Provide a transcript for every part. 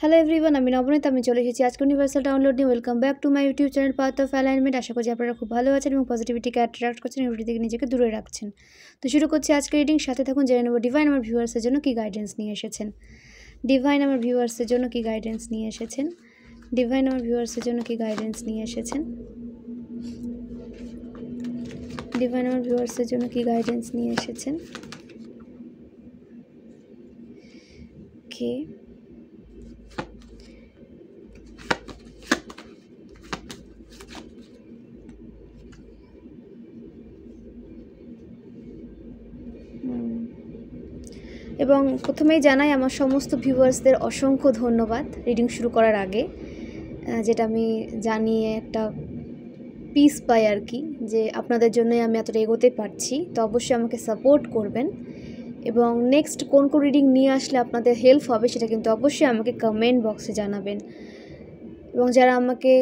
Hello everyone, আমি নবনীতা। আমি চলে এসেছি আজকে ইউনিভার্সাল ডাউনলোড নিয়ে। Welcome back to my YouTube channel path of alignment. আশা করছি আপনারা খুব ভালো আছেন এবং পজিটিভিটিকে অ্যাট্রাক্ট করছেন, নেগেটিভ থেকে নিজেকে দূরে রাখছেন। তো শুরু করছি আজকে রিডিং। সাথে থাকুন, জেনে নেব ডিভাইন আমার ভিউয়ার্সের জন্য কী গাইডেন্স নিয়ে এসেছেন। ডিভাইন আমার ভিউয়ার্সের জন্য কী গাইডেন্স নিয়ে এসেছেন। ডিভাইন আমার ভিউয়ার্সের জন্য কী গাইডেন্স নিয়ে এসেছেন। ডিভাইন আমার ভিউয়ার্সের জন্য কী গাইডেন্স নিয়ে এসেছেন। ওকে, এবং প্রথমেই জানাই আমার সমস্ত ভিউয়ার্সদের অসংখ্য ধন্যবাদ রিডিং শুরু করার আগে, যেটা আমি জানিয়ে একটা পিস পাই আর কি, যে আপনাদের জন্যই আমি এতটা এগোতে পারছি। তো অবশ্যই আমাকে সাপোর্ট করবেন এবং নেক্সট কোন রিডিং নিয়ে আসলে আপনাদের হেল্প হবে সেটা কিন্তু অবশ্যই আমাকে কমেন্ট বক্সে জানাবেন। এবং যারা আমাকে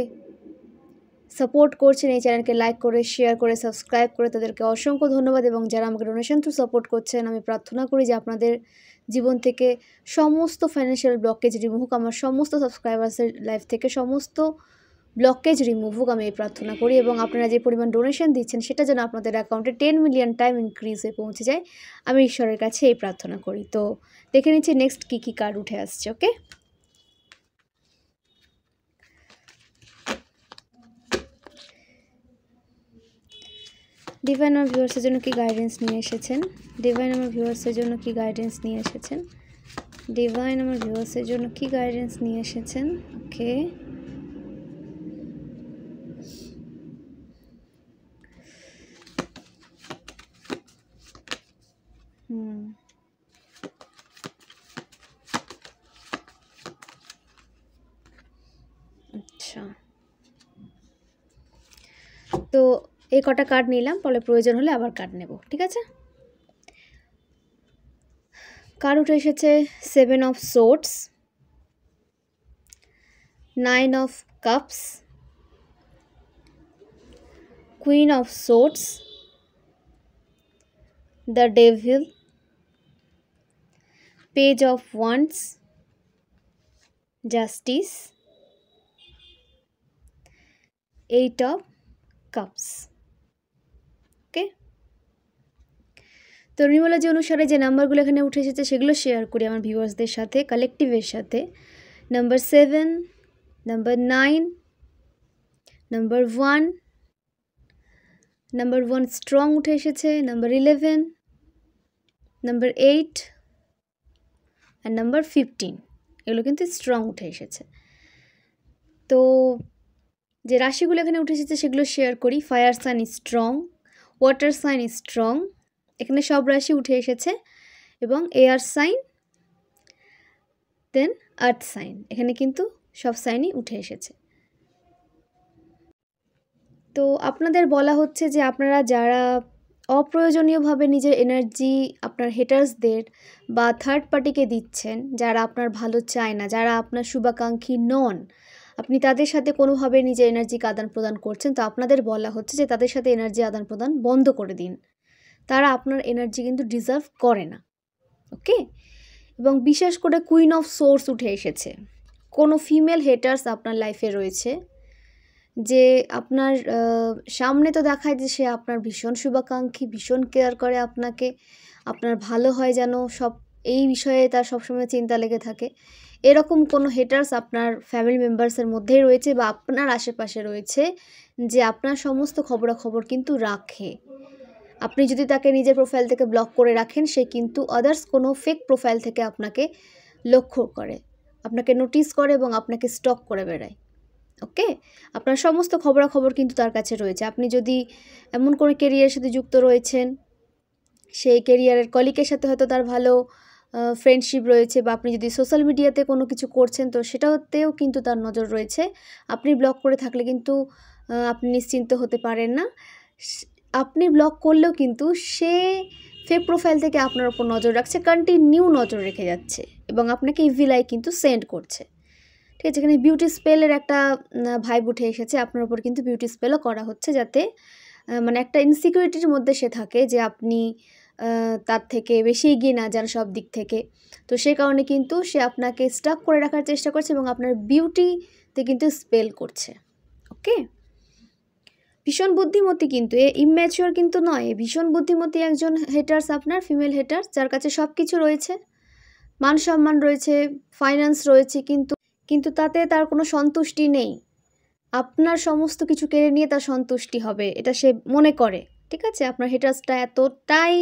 সাপোর্ট করছেন, এই চ্যানেলকে লাইক করে, শেয়ার করে, সাবস্ক্রাইব করে, তাদেরকে অসংখ্য ধন্যবাদ। এবং যারা আমাকে ডোনেশন থ্রু সাপোর্ট করছেন, আমি প্রার্থনা করি যে আপনাদের জীবন থেকে সমস্ত ফাইন্যান্সিয়াল ব্লকেজ রিমুভ হোক, আমার সমস্ত সাবস্ক্রাইবার্সের লাইফ থেকে সমস্ত ব্লকেজ রিমুভ হোক, আমি এই প্রার্থনা করি। এবং আপনারা যে পরিমাণ ডোনেশন দিচ্ছেন সেটা যেন আপনাদের অ্যাকাউন্টে 10 মিলিয়ন টাইম ইনক্রিজ হয়ে পৌঁছে যায়, আমি ঈশ্বরের কাছে এই প্রার্থনা করি। তো দেখে নিচ্ছি নেক্সট কী কার্ড উঠে আসছে। ওকে, ডিভাইন আমার ভিউয়ার্সের জন্য কি গাইডেন্স নিয়ে এসেছেন। ডিভাইন আমার ভিউয়ার্সের জন্য কি গাইডেন্স নিয়ে এসেছেন। ডিভাইন আমার ভিউয়ার্সের জন্য কি গাইডেন্স নিয়ে এসেছেন। ওকে, আচ্ছা, তো এই কটা কার্ড নিলাম, পরে প্রয়োজন হলে আবার কার্ড নেব, ঠিক আছে। কার্ড উঠে এসেছে 7 of swords, 9 of cups, queen of swords, the devil, page of wands, justice, 8 of cups. Okay, তো নিউমোলজি অনুসারে যে নাম্বারগুলো এখানে উঠে এসেছে সেগুলো শেয়ার করি আমার ভিউয়ার্সদের সাথে, কালেকটিভের সাথে। Number 7, number 9, number 1, number 1 strong উঠে এসেছে, নাম্বার 11, নাম্বার 8 আর নাম্বার 15, এগুলো কিন্তু স্ট্রং উঠে এসেছে। তো যে রাশিগুলো এখানে উঠে এসেছে সেগুলো শেয়ার করি। Fire sign is strong, water sign is strong, এখানে সব রাশি উঠে এসেছে। এবং air sign, then earth sign, এখানে কিন্তু সব সাইনই উঠে এসেছে। তো আপনাদের বলা হচ্ছে যে আপনারা যারা অপ্রয়োজনীয়ভাবে নিজের এনার্জি আপনার হেটার্সদের বা থার্ড পার্টিকে দিচ্ছেন, যারা আপনার ভালো চায় না, যারা আপনার শুভাকাঙ্ক্ষী নন, আপনি তাদের সাথে কোনোভাবে নিজের এনার্জিকে আদান প্রদান করছেন, তো আপনাদের বলা হচ্ছে যে তাদের সাথে এনার্জি আদান প্রদান বন্ধ করে দিন। তারা আপনার এনার্জি কিন্তু ডিজার্ভ করে না। ওকে, এবং বিশেষ করে কুইন অফ সোর্স উঠে এসেছে। কোনো ফিমেল হেটার্স আপনার লাইফে রয়েছে, যে আপনার সামনে তো দেখায় যে সে আপনার ভীষণ শুভাকাঙ্ক্ষী, ভীষণ কেয়ার করে আপনাকে, আপনার ভালো হয় যেন, সব এই বিষয়ে তার সবসময় চিন্তা লেগে থাকে। এরকম কোনো হেটার্স আপনার ফ্যামিলি মেম্বার্সের মধ্যেই রয়েছে বা আপনার আশেপাশে রয়েছে, যে আপনার সমস্ত খবরাখবর কিন্তু রাখে। আপনি যদি তাকে নিজের প্রোফাইল থেকে ব্লক করে রাখেন, সে কিন্তু আদার্স কোনো ফেক প্রোফাইল থেকে আপনাকে লক্ষ্য করে, আপনাকে নোটিস করে এবং আপনাকে স্টক করে বেড়ায়। ওকে, আপনার সমস্ত খবরাখবর কিন্তু তার কাছে রয়েছে। আপনি যদি এমন কোনো কেরিয়ারের সাথে যুক্ত রয়েছেন, সেই কেরিয়ারের কলিগের সাথে হয়তো তার ভালো ফ্রেন্ডশিপ রয়েছে, বা আপনি যদি সোশ্যাল মিডিয়াতে কোনো কিছু করছেন, তো সেটাতেও কিন্তু তার নজর রয়েছে। আপনি ব্লক করে থাকলে কিন্তু আপনি নিশ্চিন্ত হতে পারেন না। আপনি ব্লক করলেও কিন্তু সে ফেক প্রোফাইল থেকে আপনার ওপর নজর রাখছে, কন্টিনিউ নজর রেখে যাচ্ছে এবং আপনাকে ইভিল কিন্তু সেন্ড করছে। ঠিক আছে, এখানে বিউটি স্পেলের একটা ভাইব উঠে এসেছে। আপনার উপর কিন্তু বিউটি স্পেলও করা হচ্ছে, যাতে মানে একটা ইনসিকিউরিটির মধ্যে সে থাকে, যে আপনি তার থেকে বেশি এগিয়ে না যান সব দিক থেকে। তো সেই কারণে কিন্তু সে আপনাকে স্টাক করে রাখার চেষ্টা করছে এবং আপনার বিউটিতে কিন্তু স্পেল করছে। ওকে, ভীষণ বুদ্ধিমতী কিন্তু, এ ইম্যাচিওর কিন্তু নয়, ভীষণ বুদ্ধিমতী একজন হেটার্স আপনার, ফিমেল হেটার্স, যার কাছে সব কিছু রয়েছে, মান সম্মান রয়েছে, ফাইন্যান্স রয়েছে, কিন্তু তাতে তার কোনো সন্তুষ্টি নেই। আপনার সমস্ত কিছু কেড়ে নিয়ে তার সন্তুষ্টি হবে, এটা সে মনে করে। ঠিক আছে, আপনার হেটার্সটা এতটাই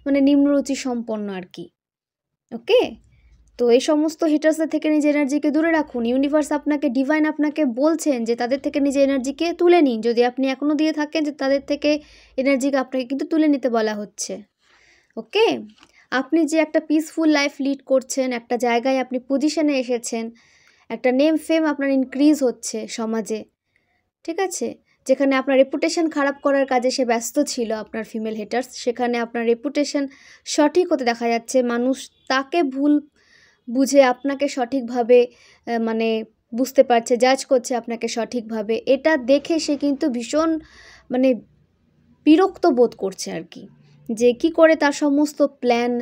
মানে নিম্নরুচি সম্পন্ন আর কি। ওকে, তো এই সমস্ত হেটার্সদের থেকে নিজের এনার্জিকে দূরে রাখুন। ইউনিভার্স আপনাকে, ডিভাইন আপনাকে বলছেন যে তাদের থেকে নিজের এনার্জিকে তুলে নিন। যদি আপনি এখনও দিয়ে থাকেন যে তাদের থেকে এনার্জিকে আপনাকে কিন্তু তুলে নিতে বলা হচ্ছে। ওকে, আপনি যে একটা পিসফুল লাইফ লিড করছেন, একটা জায়গায় আপনি পজিশনে এসেছেন, একটা নেম ফেম আপনার ইনক্রিজ হচ্ছে সমাজে। ঠিক আছে, যেখানে আপনার রেপুটেশন খারাপ করার কাজে সে ব্যস্ত ছিল আপনার ফিমেল হেটার্স, সেখানে আপনার রেপুটেশন সঠিক হতে দেখা যাচ্ছে। মানুষ তাকে ভুল বুঝে আপনাকে সঠিকভাবে মানে বুঝতে পারছে, জাজ করছে আপনাকে সঠিকভাবে। এটা দেখে সে কিন্তু ভীষণ মানে বিরক্ত বোধ করছে আর কি, যে কি করে তার সমস্ত প্ল্যান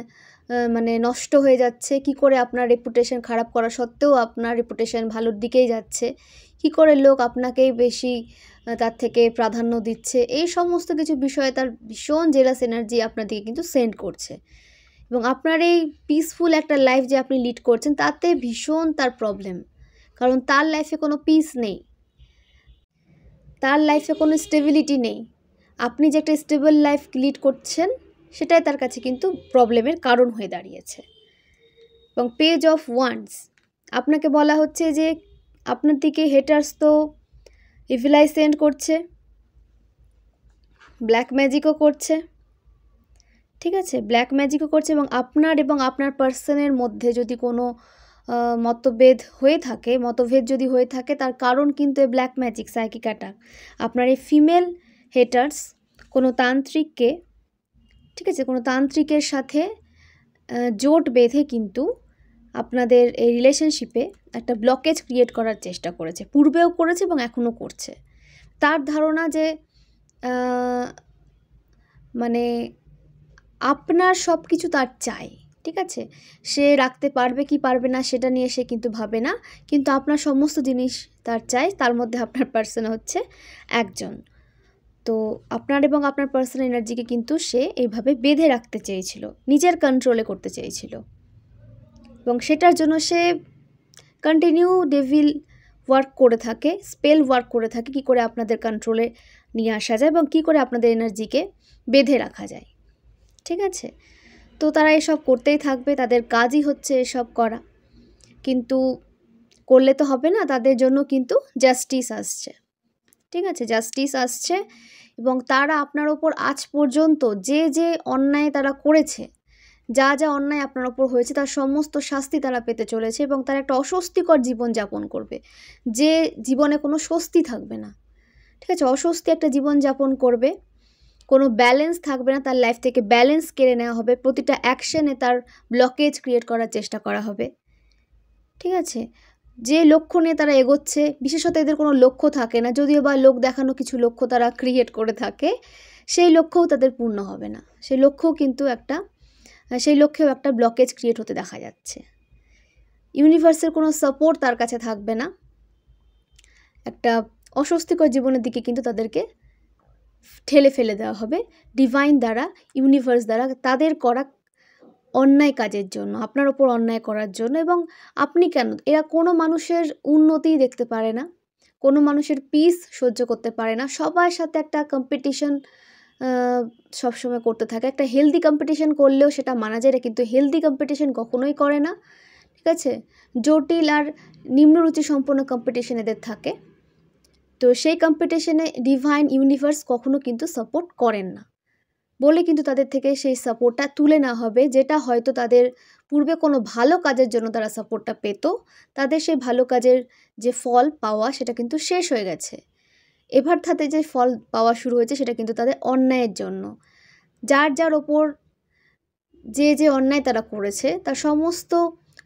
মানে নষ্ট হয়ে যাচ্ছে, কি করে আপনার রেপুটেশন খারাপ করা সত্ত্বেও আপনার রেপুটেশন ভালোর দিকেই যাচ্ছে, কি করে লোক আপনাকেই বেশি তার থেকে প্রাধান্য দিচ্ছে। এই সমস্ত কিছু বিষয়ে তার ভীষণ জেলাস এনার্জি আপনার দিকে কিন্তু সেন্ড করছে। এবং আপনার এই পিসফুল একটা লাইফ যে আপনি লিড করছেন তাতে ভীষণ তার প্রবলেম, কারণ তার লাইফে কোনো পিস নেই, তার লাইফে কোনো স্টেবিলিটি নেই। আপনি যে একটা স্টেবল লাইফ লিড করছেন সেটাই তার কাছে কিন্তু প্রবলেমের কারণ হয়ে দাঁড়িয়েছে। এবং পেজ অফ ওয়ান্ডস, আপনাকে বলা হচ্ছে যে আপনার দিকে হেটার্স তো ইভিলাই সেন্ড করছে, ব্ল্যাক ম্যাজিকও করছে। ঠিক আছে, ব্ল্যাক ম্যাজিকও করছে, এবং আপনার পার্সনের মধ্যে যদি কোনো মতভেদ যদি হয়ে থাকে তার কারণ কিন্তু এই ব্ল্যাক ম্যাজিক, সাইকিক অ্যাটাক। আপনার এই ফিমেল হেটার্স কোনো তান্ত্রিককে, ঠিক আছে, কোনো তান্ত্রিকের সাথে জোট বেঁধে কিন্তু আপনাদের এই রিলেশনশিপে একটা ব্লকেজ ক্রিয়েট করার চেষ্টা করেছে, পূর্বেও করেছে এবং এখনও করছে। তার ধারণা যে মানে আপনার সব কিছু তার চাই। ঠিক আছে, সে রাখতে পারবে কি পারবে না সেটা নিয়ে সে কিন্তু ভাবে না, কিন্তু আপনার সমস্ত জিনিস তার চাই। তার মধ্যে আপনার পার্সন হচ্ছে একজন। তো আপনার এবং আপনার পার্সোনাল এনার্জিকে কিন্তু সে এইভাবে বেঁধে রাখতে চেয়েছিল, নিজের কন্ট্রোলে করতে চেয়েছিল, এবং সেটার জন্য সে কন্টিনিউ ডেভিল ওয়ার্ক করে থাকে, স্পেল ওয়ার্ক করে থাকে, কী করে আপনাদের কন্ট্রোলে নিয়ে আসা যায় এবং কী করে আপনাদের এনার্জিকে বেঁধে রাখা যায়। ঠিক আছে, তো তারা এসব করতেই থাকবে, তাদের কাজই হচ্ছে এসব করা, কিন্তু করলে তো হবে না, তাদের জন্য কিন্তু জাস্টিস আসছে। ঠিক আছে, জাস্টিস আসছে, এবং তারা আপনার ওপর আজ পর্যন্ত যে অন্যায় তারা করেছে, যা অন্যায় আপনার ওপর হয়েছে তার সমস্ত শাস্তি তারা পেতে চলেছে, এবং তারা একটা অস্বস্তিকর জীবন যাপন করবে, যে জীবনে কোনো স্বস্তি থাকবে না। ঠিক আছে, অস্বস্তি একটা জীবন যাপন করবে, কোনো ব্যালেন্স থাকবে না, তার লাইফ থেকে ব্যালেন্স কেড়ে নেওয়া হবে, প্রতিটা অ্যাকশনে তার ব্লকেজ ক্রিয়েট করার চেষ্টা করা হবে। ঠিক আছে, যে লক্ষ্য নিয়ে তারা এগোচ্ছে, বিশেষত এদের কোনো লক্ষ্য থাকে না, যদিও বা লোক দেখানো কিছু লক্ষ্য তারা ক্রিয়েট করে থাকে, সেই লক্ষ্যও তাদের পূর্ণ হবে না, সেই লক্ষ্যেও একটা ব্লকেজ ক্রিয়েট হতে দেখা যাচ্ছে। ইউনিভার্সের কোনো সাপোর্ট তার কাছে থাকবে না, একটা অস্বস্তিকর জীবনের দিকে কিন্তু তাদেরকে ঠেলে ফেলে দেওয়া হবে ডিভাইন দ্বারা, ইউনিভার্স দ্বারা, তাদের করা অন্যায় কাজের জন্য, আপনার ওপর অন্যায় করার জন্য। এবং আপনি কেন, এরা কোনো মানুষের উন্নতিই দেখতে পারে না, কোনো মানুষের পিস সহ্য করতে পারে না, সবার সাথে একটা কম্পিটিশন সবসময় করতে থাকে। একটা হেলদি কম্পিটিশন করলেও সেটা মানা যায় না, কিন্তু হেলদি কম্পিটিশন কখনোই করে না। ঠিক আছে, জটিল আর নিম্নরুচি সম্পন্ন কম্পিটিশন এদের থাকে, তো সেই কম্পিটিশনে ডিভাইন ইউনিভার্স কখনো কিন্তু সাপোর্ট করেন না বলে কিন্তু তাদের থেকে সেই সাপোর্টটা তুলে নেওয়া হবে, যেটা হয়তো তাদের পূর্বে কোনো ভালো কাজের জন্য তারা সাপোর্টটা পেত, তাদের সেই ভালো কাজের যে ফল পাওয়া সেটা কিন্তু শেষ হয়ে গেছে। এবার তাদের যে ফল পাওয়া শুরু হয়েছে সেটা কিন্তু তাদের অন্যায়ের জন্য, যার ওপর যে অন্যায় তারা করেছে তার সমস্ত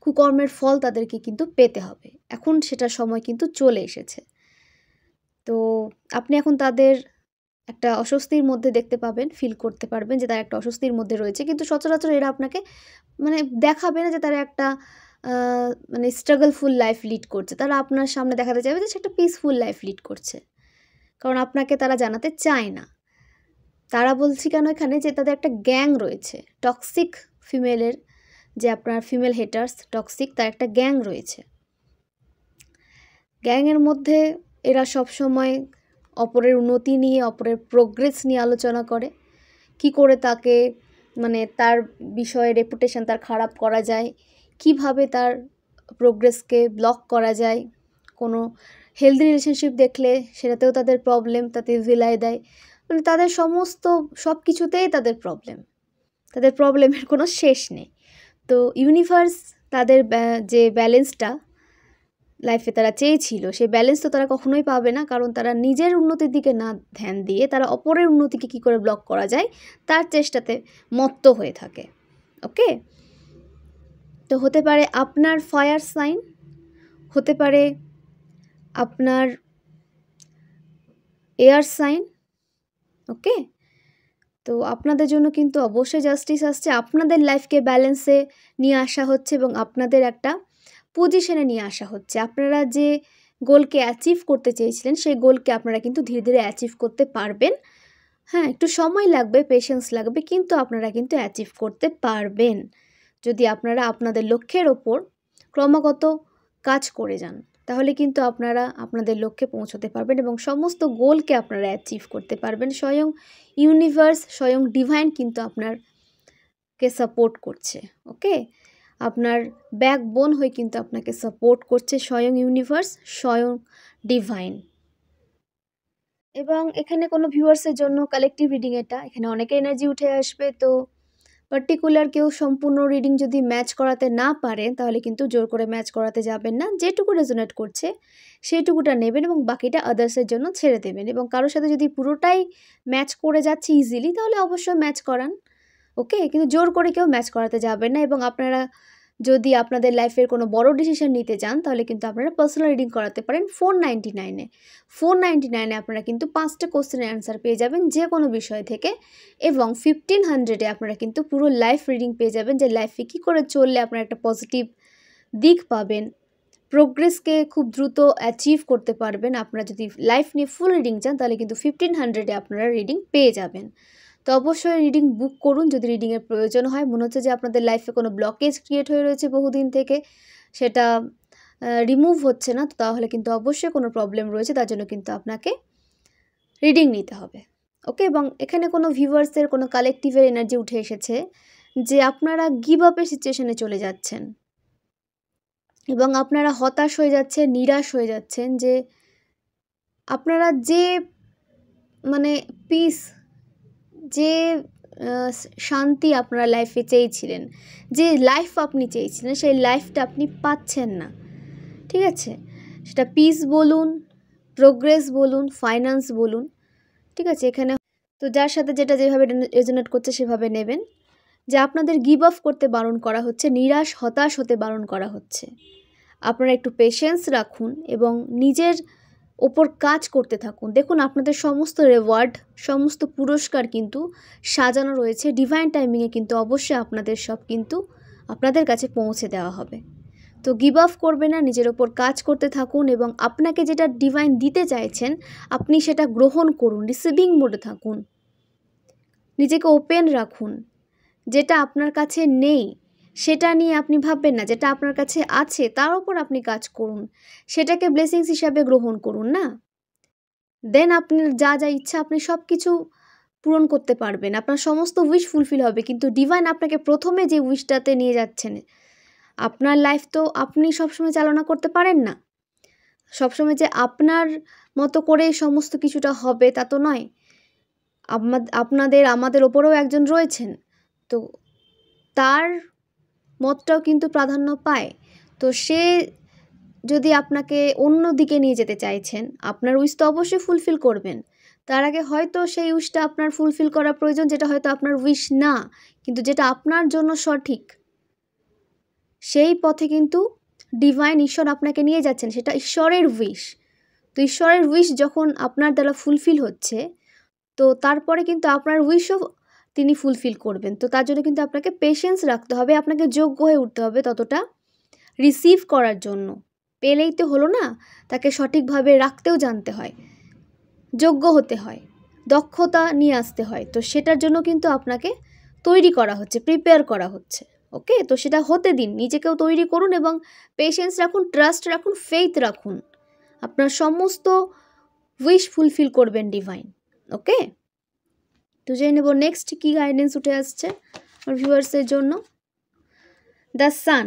কুকর্মের ফল তাদেরকে কিন্তু পেতে হবে। এখন সেটার সময় কিন্তু চলে এসেছে। তো আপনি এখন তাদের একটা অস্বস্তির মধ্যে দেখতে পাবেন, ফিল করতে পারবেন যে তারা একটা অস্বস্তির মধ্যে রয়েছে, কিন্তু সচরাচর এরা আপনাকে মানে দেখাবে না যে তারা একটা মানে স্ট্রাগলফুল লাইফ লিড করছে। তারা আপনার সামনে দেখাতে চাইবে যে সে একটা পিসফুল লাইফ লিড করছে, কারণ আপনাকে তারা জানাতে চায় না। তারা বলছি কেন এখানে, যে তাদের একটা গ্যাং রয়েছে, টক্সিক ফিমেলের, যে আপনার ফিমেল হেটার্স টক্সিক, তার একটা গ্যাং রয়েছে। গ্যাংয়ের মধ্যে এরা সবসময় অপরের উন্নতি নিয়ে, অপরের প্রোগ্রেস নিয়ে আলোচনা করে, কি করে তাকে মানে তার বিষয়ে রেপুটেশন তার খারাপ করা যায়, কিভাবে তার প্রোগ্রেসকে ব্লক করা যায়। কোনো হেলদি রিলেশনশিপ দেখলে সেটাতেও তাদের প্রবলেম, তাতে ভিলাই দেয়। মানে তাদের সমস্ত সব কিছুতেই তাদের প্রবলেম, তাদের প্রবলেমের কোনো শেষ নেই। তো ইউনিভার্স তাদের যে ব্যালেন্সটা লাইফে তারা চেয়েছিল, সেই ব্যালেন্স তো তারা কখনোই পাবে না, কারণ তারা নিজের উন্নতির দিকে না ধ্যান দিয়ে তারা অপরের উন্নতিকে কী করে ব্লক করা যায় তার চেষ্টাতে মত্ত হয়ে থাকে। ওকে, তো হতে পারে আপনার ফায়ার সাইন, হতে পারে আপনার এয়ার সাইন। ওকে, তো আপনাদের জন্য কিন্তু অবশ্যই জাস্টিস আসছে, আপনাদের লাইফকে ব্যালেন্সে নিয়ে আসা হচ্ছে এবং আপনাদের একটা পজিশনে নিয়ে আসা হচ্ছে। আপনারা যে গোলকে অ্যাচিভ করতে চেয়েছিলেন সেই গোলকে আপনারা কিন্তু ধীরে ধীরে অ্যাচিভ করতে পারবেন। হ্যাঁ, একটু সময় লাগবে, পেশেন্স লাগবে, কিন্তু আপনারা কিন্তু অ্যাচিভ করতে পারবেন যদি আপনারা আপনাদের লক্ষ্যের ওপর ক্রমাগত কাজ করে যান। তাহলে কিন্তু আপনারা আপনাদের লক্ষ্যে পৌঁছতে পারবেন এবং সমস্ত গোলকে আপনারা অ্যাচিভ করতে পারবেন। স্বয়ং ইউনিভার্স, স্বয়ং ডিভাইন কিন্তু আপনারকে সাপোর্ট করছে। ওকে, আপনার ব্যাকবোন হয়ে কিন্তু আপনাকে সাপোর্ট করছে স্বয়ং ইউনিভার্স, স্বয়ং ডিভাইন। এবং এখানে কোনো ভিউয়ার্সের জন্য কালেকটিভ রিডিং, এখানে অনেকে এনার্জি উঠে আসবে। তো পার্টিকুলার কেউ সম্পূর্ণ রিডিং যদি ম্যাচ করাতে না পারেন তাহলে কিন্তু জোর করে ম্যাচ করাতে যাবেন না। যেটুকু রেজোনেট করছে সেইটুকুটা নেবেন এবং বাকিটা আদার্সের জন্য ছেড়ে দেবেন। এবং কারোর সাথে যদি পুরোটাই ম্যাচ করে যাচ্ছে ইজিলি তাহলে অবশ্যই ম্যাচ করান। ওকে, কিন্তু জোর করে কেউ ম্যাচ করাতে যাবেন না। এবং আপনারা যদি আপনাদের লাইফের কোনো বড় ডিসিশন নিতে চান তাহলে কিন্তু আপনারা পার্সোনাল রিডিং করাতে পারেন 499-এ। 499-এ আপনারা কিন্তু 5টা কোশ্চেনের অ্যান্সার পেয়ে যাবেন যে কোনো বিষয় থেকে, এবং 1500-এ আপনারা কিন্তু পুরো লাইফ রিডিং পেয়ে যাবেন, যে লাইফে কী করে চললে আপনারা একটা পজিটিভ দিক পাবেন, প্রোগ্রেসকে খুব দ্রুত অ্যাচিভ করতে পারবেন। আপনারা যদি লাইফ নিয়ে ফুল রিডিং চান তাহলে কিন্তু 1500-এ আপনারা রিডিং পেয়ে যাবেন। তো অবশ্যই রিডিং বুক করুন যদি রিডিংয়ের প্রয়োজন হয়। মনে হচ্ছে যে আপনাদের লাইফে কোনো ব্লকেজ ক্রিয়েট হয়ে রয়েছে বহুদিন থেকে, সেটা রিমুভ হচ্ছে না, তো তাহলে কিন্তু অবশ্যই কোনো প্রবলেম রয়েছে, তার জন্য কিন্তু আপনাকে রিডিং নিতে হবে। ওকে, এবং এখানে কোনো ভিউয়ার্সের কোনো কালেকটিভের এনার্জি উঠে এসেছে যে আপনারা গিভ আপের সিচুয়েশনে চলে যাচ্ছেন এবং আপনারা হতাশ হয়ে যাচ্ছেন, নিরাশ হয়ে যাচ্ছেন, যে আপনারা যে মানে পিস, যে শান্তি আপনারা লাইফে চেয়েছিলেন, যে লাইফ আপনি চেয়েছিলেন সেই লাইফটা আপনি পাচ্ছেন না। ঠিক আছে, সেটা পিস বলুন, প্রোগ্রেস বলুন, ফাইন্যান্স বলুন। ঠিক আছে, এখানে তো যার সাথে যেটা যেভাবে রেজোনেট করছে সেভাবে নেবেন। যে আপনাদের গিভ আপ করতে বারণ করা হচ্ছে, নিরাশ হতাশ হতে বারণ করা হচ্ছে। আপনারা একটু পেশেন্স রাখুন এবং নিজের ওপর কাজ করতে থাকুন। দেখুন আপনাদের সমস্ত রেওয়ার্ড, সমস্ত পুরস্কার কিন্তু সাজানো রয়েছে ডিভাইন টাইমিংয়ে, কিন্তু অবশ্যই আপনাদের সব কিন্তু আপনাদের কাছে পৌঁছে দেওয়া হবে। তো গিভ আপ করবে না, নিজের ওপর কাজ করতে থাকুন এবং আপনাকে যেটা ডিভাইন দিতে চাইছেন আপনি সেটা গ্রহণ করুন, রিসিভিং মোডে থাকুন, নিজেকে ওপেন রাখুন। যেটা আপনার কাছে নেই সেটা নিয়ে আপনি ভাববেন না, যেটা আপনার কাছে আছে তার উপর আপনি কাজ করুন, সেটাকে ব্লেসিংস হিসাবে গ্রহণ করুন না। দেন আপনার যা যা ইচ্ছা আপনি সব কিছু পূরণ করতে পারবেন, আপনার সমস্ত উইশ ফুলফিল হবে। কিন্তু ডিভাইন আপনাকে প্রথমে যে উইশটাতে নিয়ে যাচ্ছেন, আপনার লাইফ তো আপনি সবসময় চালনা করতে পারেন না, সবসময় যে আপনার মতো করে সমস্ত কিছুটা হবে তা তো নয়। আমাদের ওপরেও একজন রয়েছেন, তো তার মতটাও কিন্তু প্রাধান্য পায়। তো সে যদি আপনাকে অন্য দিকে নিয়ে যেতে চাইছেন, আপনার উইশ তো অবশ্যই ফুলফিল করবেন। তার আগে হয়তো সেই উইশটা আপনার ফুলফিল করা প্রয়োজন, যেটা হয়তো আপনার উইশ না, কিন্তু যেটা আপনার জন্য সঠিক, সেই পথে কিন্তু ডিভাইন ঈশ্বর আপনাকে নিয়ে যাচ্ছেন, সেটা ঈশ্বরের উইশ। তো ঈশ্বরের উইশ যখন আপনার দ্বারা ফুলফিল হচ্ছে তো তারপরে কিন্তু আপনার উইশও তিনি ফুলফিল করবেন। তো তার জন্য কিন্তু আপনাকে পেশেন্স রাখতে হবে, আপনাকে যোগ্য হয়ে উঠতে হবে ততটা রিসিভ করার জন্য। পেলেই তো হলো না, তাকে সঠিকভাবে রাখতেও জানতে হয়, যোগ্য হতে হয়, দক্ষতা নিয়ে আসতে হয়। তো সেটার জন্য কিন্তু আপনাকে তৈরি করা হচ্ছে, প্রিপেয়ার করা হচ্ছে। ওকে, তো সেটা হতে দিন, নিজেকেও তৈরি করুন এবং পেশেন্স রাখুন, ট্রাস্ট রাখুন, ফেইথ রাখুন। আপনার সমস্ত উইশ ফুলফিল করবেন ডিভাইন। ওকে, তো জেনে নেব নেক্সট কী গাইডেন্স উঠে আসছে আমার ভিউয়ার্সের জন্য। দ্য সান,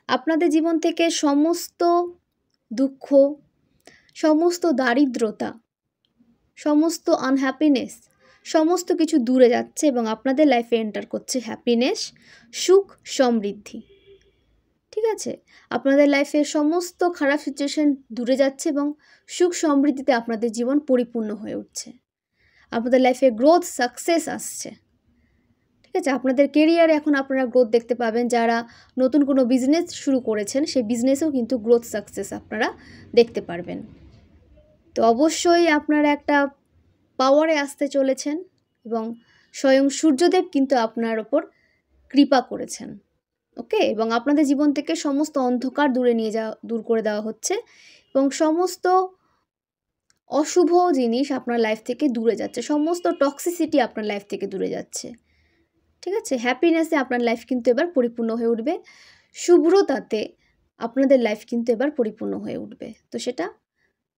আপনাদের জীবন থেকে সমস্ত দুঃখ, সমস্ত দারিদ্রতা, সমস্ত আনহ্যাপিনেস, সমস্ত কিছু দূরে যাচ্ছে এবং আপনাদের লাইফে এন্টার করছে হ্যাপিনেস, সুখ, সমৃদ্ধি। ঠিক আছে, আপনাদের লাইফে সমস্ত খারাপ সিচুয়েশন দূরে যাচ্ছে এবং সুখ সমৃদ্ধিতে আপনাদের জীবন পরিপূর্ণ হয়ে উঠছে। আপনাদের লাইফে গ্রোথ, সাকসেস আসছে। ঠিক আছে, আপনাদের কেরিয়ারে এখন আপনারা গ্রোথ দেখতে পাবেন। যারা নতুন কোনো বিজনেস শুরু করেছেন সেই বিজনেসেও কিন্তু গ্রোথ, সাকসেস আপনারা দেখতে পারবেন। তো অবশ্যই আপনারা একটা পাওয়ারে আসতে চলেছেন এবং স্বয়ং সূর্যদেব কিন্তু আপনার ওপর কৃপা করেছেন। ওকে, এবং আপনাদের জীবন থেকে সমস্ত অন্ধকার দূর করে দেওয়া হচ্ছে এবং সমস্ত অশুভ জিনিস আপনার লাইফ থেকে দূরে যাচ্ছে, সমস্ত টক্সিসিটি আপনার লাইফ থেকে দূরে যাচ্ছে। ঠিক আছে, হ্যাপিনেসে আপনার লাইফ কিন্তু এবার পরিপূর্ণ হয়ে উঠবে, শুভ্রতাতে আপনাদের লাইফ কিন্তু এবার পরিপূর্ণ হয়ে উঠবে। তো সেটা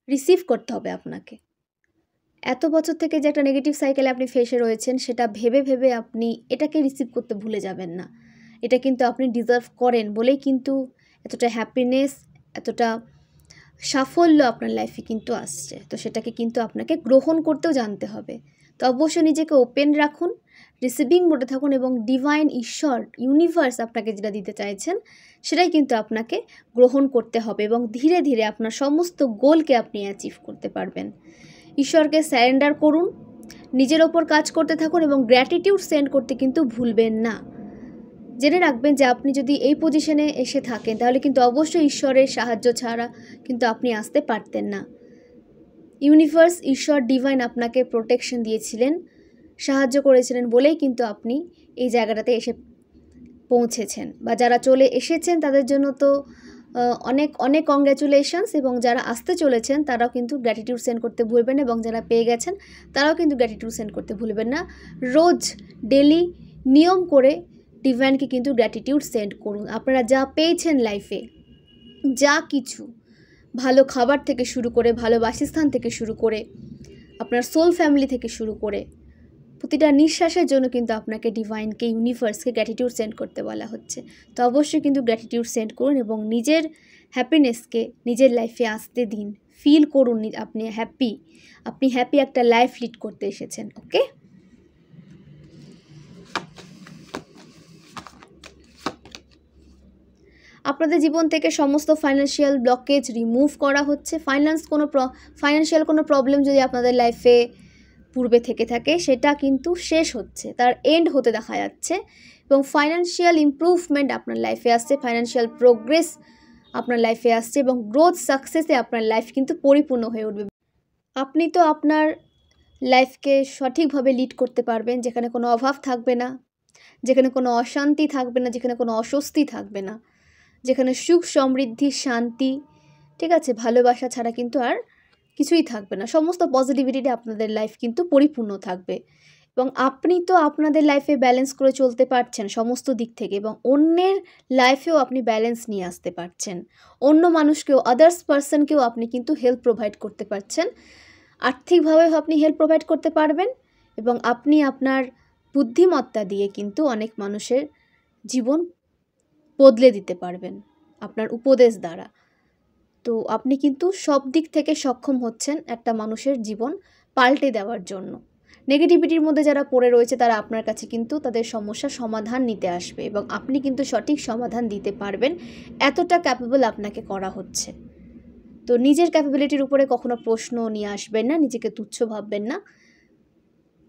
রিসিভ করতে হবে আপনাকে। এত বছর থেকে যে একটা নেগেটিভ সাইকেলে আপনি ফেসে রয়েছেন, সেটা ভেবে ভেবে আপনি এটাকে রিসিভ করতে ভুলে যাবেন না। এটা কিন্তু আপনি ডিজার্ভ করেন বলেই কিন্তু এতটা হ্যাপিনেস, এতটা সাফল্য আপনার লাইফে কিন্তু আসছে। তো সেটাকে কিন্তু আপনাকে গ্রহণ করতেও জানতে হবে। তো অবশ্যই নিজেকে ওপেন রাখুন, রিসিভিং মোডে থাকুন এবং ডিভাইন, ঈশ্বর, ইউনিভার্স আপনাকে যেটা দিতে চাইছেন সেটাই কিন্তু আপনাকে গ্রহণ করতে হবে এবং ধীরে ধীরে আপনার সমস্ত গোলকে আপনি অ্যাচিভ করতে পারবেন। ঈশ্বরকে স্যারেন্ডার করুন, নিজের ওপর কাজ করতে থাকুন এবং গ্র্যাটিটিউড সেন্ড করতে কিন্তু ভুলবেন না। জেনে রাখবেন যে আপনি যদি এই পজিশনে এসে থাকেন তাহলে কিন্তু অবশ্যই ঈশ্বরের সাহায্য ছাড়া কিন্তু আপনি আসতে পারতেন না। ইউনিভার্স, ঈশ্বর, ডিভাইন আপনাকে প্রোটেকশন দিয়েছিলেন, সাহায্য করেছিলেন বলেই কিন্তু আপনি এই জায়গাটাতে এসে পৌঁছেছেন। বা যারা চলে এসেছেন তাদের জন্য তো অনেক অনেক কংগ্র্যাচুলেশনস, এবং যারা আসতে চলেছেন তারাও কিন্তু গ্র্যাটিটিউড সেন্ড করতে ভুলবেন না, এবং যারা পেয়ে গেছেন তারাও কিন্তু গ্র্যাটিটিউড সেন্ড করতে ভুলবেন না। রোজ ডেলি নিয়ম করে ডিভাইনকে কিন্তু গ্র্যাটিটিউড সেন্ড করুন। আপনারা যা পেয়েছেন লাইফে, যা কিছু, ভালো খাবার থেকে শুরু করে, ভালো বাসস্থান থেকে শুরু করে, আপনার সোল ফ্যামিলি থেকে শুরু করে, প্রতিটা নিঃশ্বাসের জন্য কিন্তু আপনাকে ডিভাইনকে, ইউনিভার্সকে গ্র্যাটিটিউড সেন্ড করতে বলা হচ্ছে। তো অবশ্যই কিন্তু গ্র্যাটিটিউড সেন্ড করুন এবং নিজের হ্যাপিনেসকে নিজের লাইফে আসতে দিন। ফিল করুন আপনি হ্যাপি একটা লাইফ লিড করতে এসেছেন। ওকে, আপনাদের জীবন থেকে সমস্ত ফাইন্যান্সিয়াল ব্লকেজ রিমুভ করা হচ্ছে। ফাইন্যান্সিয়াল কোনো প্রবলেম যদি আপনাদের লাইফে পূর্বে থেকে থাকে সেটা কিন্তু শেষ হচ্ছে, তার এন্ড হতে দেখা যাচ্ছে এবং ফাইন্যান্সিয়াল ইমপ্রুভমেন্ট আপনার লাইফে আসছে, ফাইন্যান্সিয়াল প্রোগ্রেস আপনার লাইফে আসছে এবং গ্রোথ, সাকসেসে আপনার লাইফ কিন্তু পরিপূর্ণ হয়ে উঠবে। আপনি তো আপনার লাইফকে সঠিকভাবে লিড করতে পারবেন, যেখানে কোনো অভাব থাকবে না, যেখানে কোনো অশান্তি থাকবে না, যেখানে কোনো অস্বস্তি থাকবে না, যেখানে সুখ, সমৃদ্ধি, শান্তি, ঠিক আছে, ভালোবাসা ছাড়া কিন্তু আর কিছুই থাকবে না। সমস্ত পজিটিভিটিতে আপনাদের লাইফ কিন্তু পরিপূর্ণ থাকবে এবং আপনি তো আপনাদের লাইফে ব্যালেন্স করে চলতে পারছেন সমস্ত দিক থেকে, এবং অন্যের লাইফেও আপনি ব্যালেন্স নিয়ে আসতে পারছেন। অন্য মানুষকেও, আদার্স পার্সনকেও আপনি কিন্তু হেল্প প্রোভাইড করতে পারছেন। আর্থিকভাবেও আপনি হেল্প প্রোভাইড করতে পারবেন এবং আপনি আপনার বুদ্ধিমত্তা দিয়ে কিন্তু অনেক মানুষের জীবন বদলে দিতে পারবেন আপনার উপদেশ দ্বারা। তো আপনি কিন্তু সব দিক থেকে সক্ষম হচ্ছেন একটা মানুষের জীবন পাল্টে দেওয়ার জন্য। নেগেটিভিটির মধ্যে যারা পড়ে রয়েছে তারা আপনার কাছে কিন্তু তাদের সমস্যার সমাধান নিতে আসবে এবং আপনি কিন্তু সঠিক সমাধান দিতে পারবেন, এতটা ক্যাপেবল আপনাকে করা হচ্ছে। তো নিজের ক্যাপাবিলিটির উপরে কখনো প্রশ্ন নিয়ে আসবেন না, নিজেকে তুচ্ছ ভাববেন না।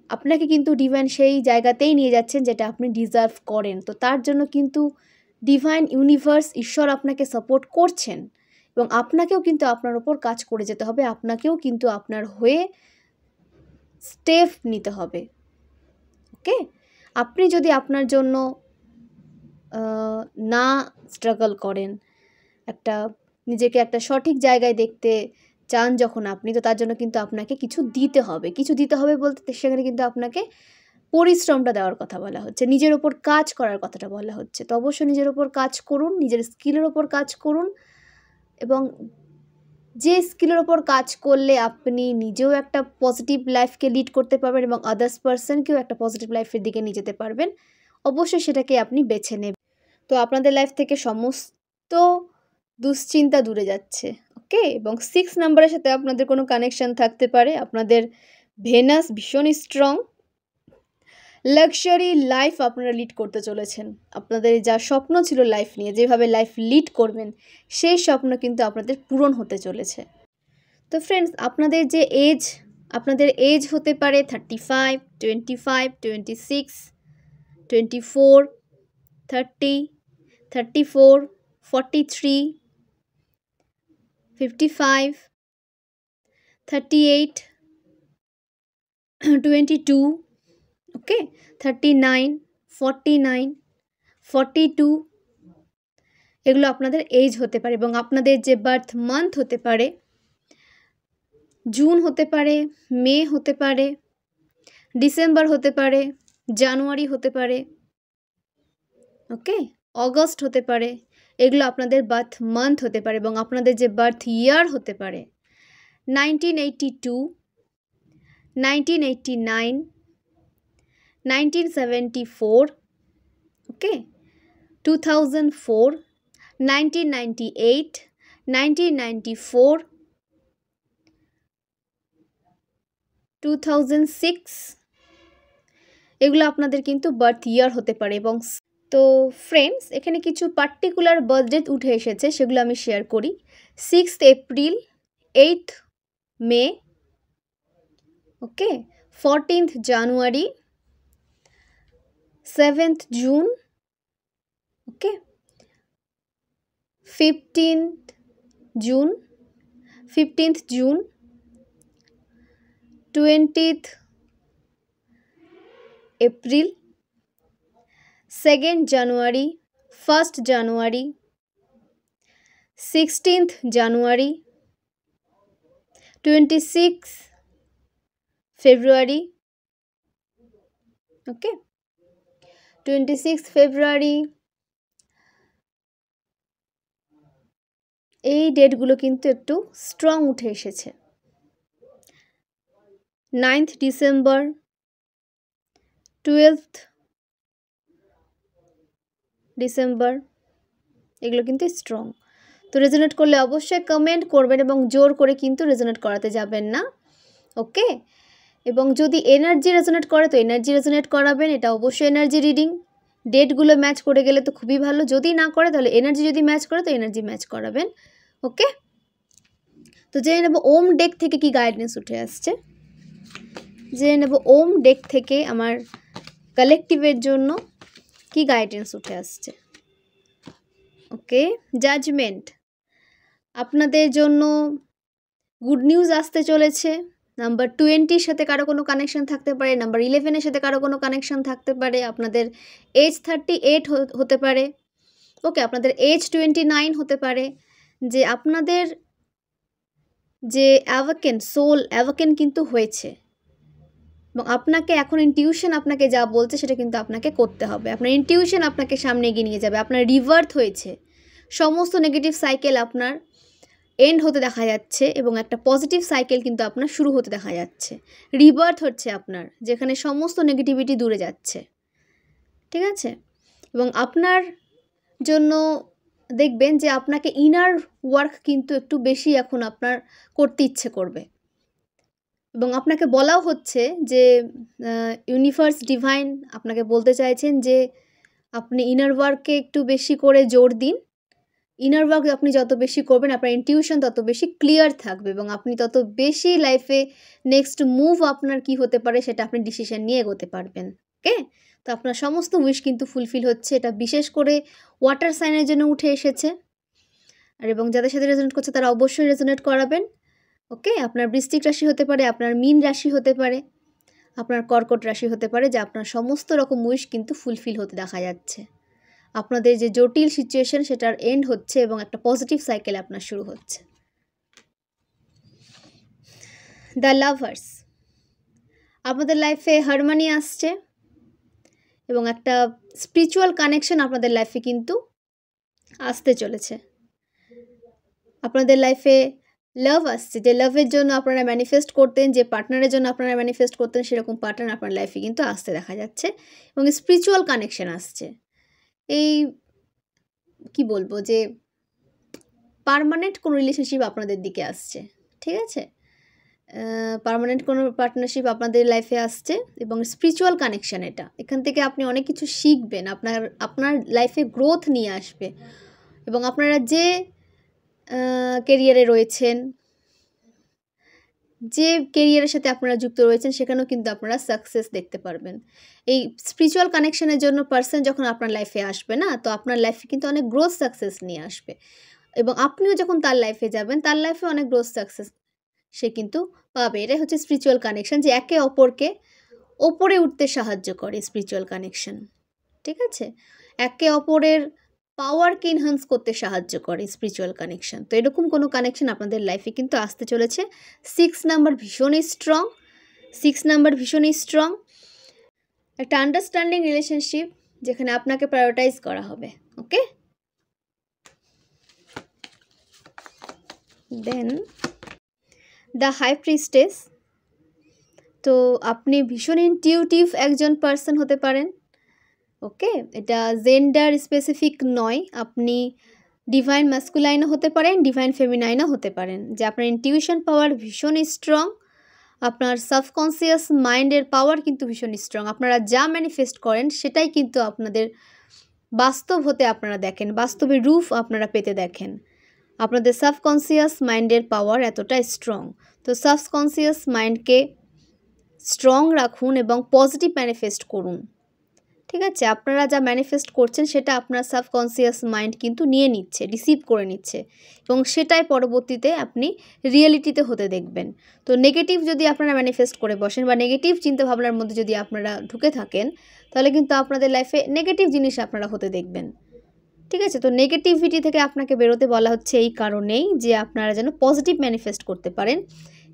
আপনাকে কিন্তু ডিভাইন সেই জায়গাতেই নিয়ে যাচ্ছেন যেটা আপনি ডিজার্ভ করেন। তো তার জন্য কিন্তু ডিভাইন, ইউনিভার্স, ঈশ্বর আপনাকে সাপোর্ট করছেন এবং আপনাকেও কিন্তু আপনার ওপর কাজ করে যেতে হবে। আপনাকেও কিন্তু আপনার হয়ে স্টেপ নিতে হবে। ওকে, আপনি যদি আপনার জন্য না স্ট্রাগল করেন, নিজেকে একটা সঠিক জায়গায় দেখতে চান যখন আপনি, তো তার জন্য কিন্তু আপনাকে কিছু দিতে হবে। কিছু দিতে হবে বলতে সেখানে কিন্তু আপনাকে পরিশ্রমটা দেওয়ার কথা বলা হচ্ছে, নিজের ওপর কাজ করার কথাটা বলা হচ্ছে। তো অবশ্যই নিজের ওপর কাজ করুন, নিজের স্কিলের ওপর কাজ করুন, এবং যে স্কিলের ওপর কাজ করলে আপনি নিজেও একটা পজিটিভ লাইফকে লিড করতে পারবেন এবং আদার্স পার্সনকেও একটা পজিটিভ লাইফের দিকে নিয়ে যেতে পারবেন, অবশ্যই সেটাকে আপনি বেছে নেবেন। তো আপনাদের লাইফ থেকে সমস্ত দুশ্চিন্তা দূরে যাচ্ছে। ওকে, এবং 6 নাম্বারের সাথে আপনাদের কোনো কানেকশান থাকতে পারে। আপনাদের ভেনাস ভীষণ স্ট্রং, লাক্সারি লাইফ আপনারা লিড করতে চলেছেন। আপনাদের যা স্বপ্ন ছিল লাইফ নিয়ে, যেভাবে লাইফ লিড করবেন, সেই স্বপ্ন কিন্তু আপনাদের পূরণ হতে চলেছে। তো ফ্রেন্ডস, আপনাদের এজ হতে পারে 35, 25, 26, 24, 30, 34, 43, 55, 38, 22, ওকে, 39, 49, 42, এগুলো আপনাদের এজ হতে পারে। এবং আপনাদের যে বার্থ মান্থ হতে পারে, জুন হতে পারে, মে হতে পারে, ডিসেম্বর হতে পারে, জানুয়ারি হতে পারে, ওকে, অগস্ট হতে পারে। এগুলো আপনাদের বার্থ মান্থ হতে পারে। এবং আপনাদের যে বার্থ ইয়ার হতে পারে 1982, 1989, 1974, ওকে, 2004, 1998, 1994, 2006, এগুলো আপনাদের কিন্তু বার্থ ইয়ার হতে পারে। এবং তো ফ্রেন্ডস, এখানে কিছু পার্টিকুলার বার্থডে উঠে এসেছে, সেগুলো আমি শেয়ার করি। 6th এপ্রিল, 8th মে, ওকে, 14th জানুয়ারি, 7th জুন, ওকে, 15th June, 20th April, 2nd জানুয়ারি, 1st জানুয়ারি, 16th জানুয়ারি, 26th ফেব্রুয়ারি, ওকে, 26th ফেব্রুয়ারি। এই ডেটগুলো কিন্তু একটু স্ট্রং উঠে এসেছে। 9th ডিসেম্বর, 12th ডিসেম্বর, এগুলো কিন্তু স্ট্রং। তো রেজোনেট করলে অবশ্যই কমেন্ট করবেন এবং জোর করে কিন্তু রেজোনেট করাতে যাবেন না, ওকে। এবং যদি এনার্জি রেজোনেট করে তো এনার্জি রেজোনেট করাবেন, এটা অবশ্যই এনার্জি রিডিং। ডেটগুলো ম্যাচ করে গেলে তো খুবই ভালো, যদি না করে তাহলে এনার্জি যদি ম্যাচ করে তো এনার্জি ম্যাচ করাবেন, ওকে। তো জেনে নেব ওম ডেক থেকে কি গাইডেন্স উঠে আসছে। জেনে নেব ওম ডেক থেকে আমার কালেকটিভের জন্য কি গাইডেন্স উঠে আসছে। ওকে, জাজমেন্ট, আপনাদের জন্য গুড নিউজ আসতে চলেছে। নাম্বার 20-র সাথে কারো কোনো কানেকশান থাকতে পারে, নাম্বার 11-এর সাথে কারো কোনো কানেকশান থাকতে পারে, আপনাদের এজ 38 হতে পারে, ওকে, আপনাদের এজ 29 হতে পারে। যে আপনাদের যে সোল অ্যাওয়াকেন কিন্তু হয়েছে, এবং আপনাকে এখন ইনটিউশন আপনাকে যা বলছে সেটা কিন্তু আপনাকে করতে হবে। আপনার ইনটিউশন আপনাকে সামনে এগিয়ে নিয়ে যাবে। আপনার রিভার্থ হয়েছে, সমস্ত নেগেটিভ সাইকেল আপনার এন্ড হতে দেখা যাচ্ছে এবং একটা পজিটিভ সাইকেল কিন্তু আপনার শুরু হতে দেখা যাচ্ছে। রিবার্থ হচ্ছে আপনার, যেখানে সমস্ত নেগেটিভিটি দূরে যাচ্ছে, ঠিক আছে। এবং আপনার জন্য দেখবেন যে আপনাকে ইনার ওয়ার্ক কিন্তু একটু বেশি এখন আপনার করতে ইচ্ছে করবে। এবং আপনাকে বলাও হচ্ছে যে ইউনিভার্স ডিভাইন আপনাকে বলতে চাইছেন যে আপনি ইনার ওয়ার্ককে একটু বেশি করে জোর দিন। ইনার ওয়ার্ক আপনি যত বেশি করবেন, আপনার ইনটিউশন তত বেশি ক্লিয়ার থাকবে এবং আপনি তত বেশি লাইফে নেক্সট মুভ আপনার কি হতে পারে সেটা আপনি ডিসিশন নিয়ে এগোতে পারবেন, ওকে। তো আপনার সমস্ত উইশ কিন্তু ফুলফিল হচ্ছে। এটা বিশেষ করে ওয়াটার সাইনের জন্য উঠে এসেছে। আর এবং যাদের সাথে রেজোনেট করছে তারা অবশ্যই রেজোনেট করাবেন, ওকে। আপনার বৃশ্চিক রাশি হতে পারে, আপনার মীন রাশি হতে পারে, আপনার কর্কট রাশি হতে পারে, যে আপনার সমস্ত রকম উইশ কিন্তু ফুলফিল হতে দেখা যাচ্ছে। আপনাদের যে জটিল সিচুয়েশন সেটার এন্ড হচ্ছে এবং একটা পজিটিভ সাইকেল আপনার শুরু হচ্ছে। দ্য লাভার্স, আপনাদের লাইফে হারমোনি আসছে এবং একটা স্পিরিচুয়াল কানেকশন আপনাদের লাইফে কিন্তু আসতে চলেছে। আপনাদের লাইফে লাভ আসছে, যে লাভের জন্য আপনারা ম্যানিফেস্ট করতেন, যে পার্টনারের জন্য আপনারা ম্যানিফেস্ট করতেন, সেরকম পার্টনার আপনার লাইফে কিন্তু আসতে দেখা যাচ্ছে এবং স্পিরিচুয়াল কানেকশন আসছে। এই কি বলবো, যে পার্মানেন্ট কোনো রিলেশনশিপ আপনাদের দিকে আসছে, ঠিক আছে? পার্মানেন্ট কোনো পার্টনারশিপ আপনাদের লাইফে আসছে এবং স্পিরিচুয়াল কানেকশান এটা। এখান থেকে আপনি অনেক কিছু শিখবেন, আপনার লাইফে গ্রোথ নিয়ে আসবে এবং আপনারা যে কেরিয়ারে রয়েছেন, যে কেরিয়ারের সাথে আপনারা যুক্ত রয়েছেন, সেখানেও কিন্তু আপনারা সাকসেস দেখতে পারবেন। এই স্পিরিচুয়াল কানেকশানের জন্য পার্সন যখন আপনার লাইফে আসবে না, তো আপনার লাইফে কিন্তু অনেক গ্রোথ সাকসেস নিয়ে আসবে এবং আপনিও যখন তার লাইফে যাবেন, তার লাইফে অনেক গ্রোথ সাকসেস সে কিন্তু পাবে। এটাই হচ্ছে স্পিরিচুয়াল কানেকশন, যে একে অপরকে ওপরে উঠতে সাহায্য করে স্পিরিচুয়াল কানেকশন, ঠিক আছে? একে অপরের পাওয়ারকে এনহান্স করতে সাহায্য করে স্পিরিচুয়াল কানেকশন। তো এরকম কোনো কানেকশন আপনাদের লাইফে কিন্তু আসতে চলেছে। 6 নাম্বার ভীষণই স্ট্রং, 6 নাম্বার ভীষণই স্ট্রং। একটা আন্ডারস্ট্যান্ডিং রিলেশনশিপ যেখানে আপনাকে প্রায়োরিটাইজ করা হবে। ওকে, দেন দ্য হাই প্রিস্টেস। তো আপনি ভীষণ ইনটিউটিভ একজন পার্সন হতে পারেন। ওকে, এটা জেন্ডার স্পেসিফিক নয়, আপনি ডিভাইন ম্যাসকুলাইনও হতে পারেন, ডিভাইন ফেমিনাইনও হতে পারেন। যে আপনার ইনটিউশন পাওয়ার ভীষণ স্ট্রং, আপনার সাবকনসিয়াস মাইন্ডের পাওয়ার কিন্তু ভীষণ স্ট্রং। আপনারা যা ম্যানিফেস্ট করেন সেটাই কিন্তু আপনাদের বাস্তব হতে আপনারা দেখেন, বাস্তবে রূপ আপনারা পেতে দেখেন। আপনাদের সাবকনসিয়াস মাইন্ডের পাওয়ার এতটা স্ট্রং। তো সাবকনসিয়াস মাইন্ডকে স্ট্রং রাখুন এবং পজিটিভ ম্যানিফেস্ট করুন, ঠিক আছে? আপনারা যা ম্যানিফেস্ট করছেন সেটা আপনার সাবকনসিয়াস মাইন্ড কিন্তু নিয়ে নিচ্ছে, রিসিভ করে নিচ্ছে এবং সেটাই পরবর্তীতে আপনি রিয়েলিটিতে হতে দেখবেন। তো নেগেটিভ যদি আপনারা ম্যানিফেস্ট করে বসেন বা নেগেটিভ চিন্তাভাবনার মধ্যে যদি আপনারা ঢুকে থাকেন, তাহলে কিন্তু আপনাদের লাইফে নেগেটিভ জিনিস আপনারা হতে দেখবেন, ঠিক আছে? তো নেগেটিভিটি থেকে আপনাকে বেরোতে বলা হচ্ছে এই কারণেই, যে আপনারা যেন পজিটিভ ম্যানিফেস্ট করতে পারেন